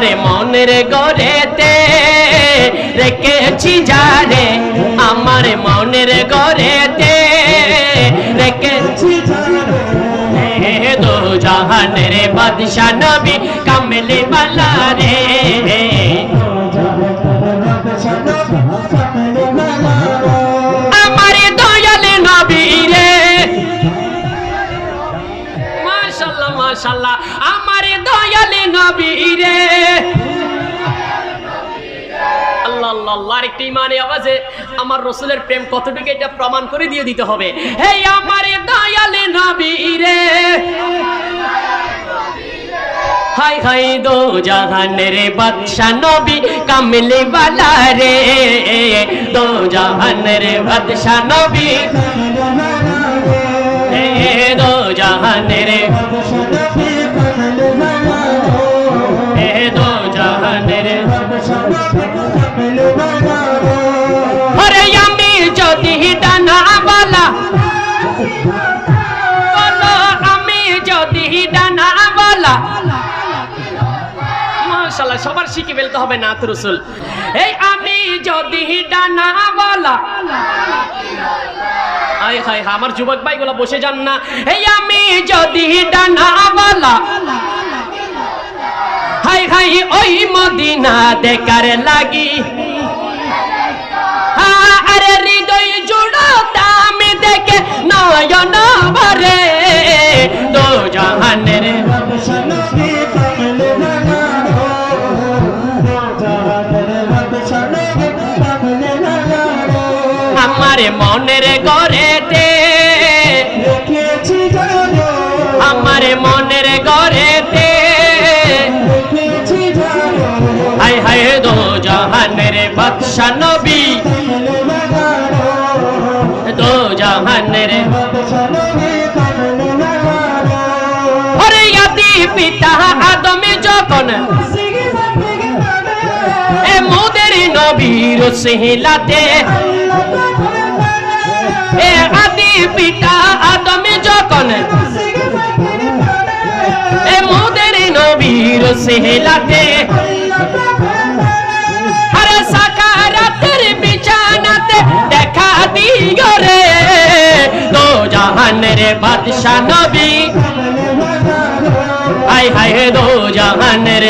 আমার মনের ঘরেতে রেখেছি যারে, আমার মনের ঘরেতে রেখেছি যারে, দো জাহানের বাদশা নবী কামলি ওয়ালা রে। আমার দয়াল নবী রে, মাশাআল্লাহ মাশাআল্লাহ, আমার দয়াল নবী রে। আল্লাহ আল্লাহ আল্লাহ, আরেকটি ইমানে আওয়াজে আমার রাসূলের প্রেম কতটুকু এটা প্রমাণ করে দিয়ে দিতে হবে। হে আমার দয়াল নবী রে, হাই হাই দো জাহানের বাদশা নবী কামলি ওয়ালা রে, দো জাহানের বাদশা নবী, দো জাহানের, দো জাহানের। আরে আমি যদি ডানাওয়ালা, বলো আমি যদি ডানাওয়ালা, মাশাআল্লাহ সবার শিখে ফেলতে হবে নাত রাসূল। এই আমি যদি ডানাওয়ালা, হাই হাই আমার যুবক ভাইগুলো বসে যান না। এই আমি যদি ডানাওয়ালা, হাই হাই ওই মদিনা দেখার লাগি, আরে হৃদয় জুড়তাম দেখে নয়ন ভরে, দো জাহানের আমার মনের ঘরেতে, আমার মনের ঘরেতে, হাই হাই দো জাহানের বাদশা নবী, দো জাহানের। আরে আদি পিতা আদম যখন এ মোদের নবীর সিহলাতে, এ আদি পিতা আদম যখন এ মোদের নবীর সিহলাতে, আরে সাকারাতের বিছানাতে দেখা দিও রে, দো জাহানের বাদশা নবী, হাই হাই দো জাহানের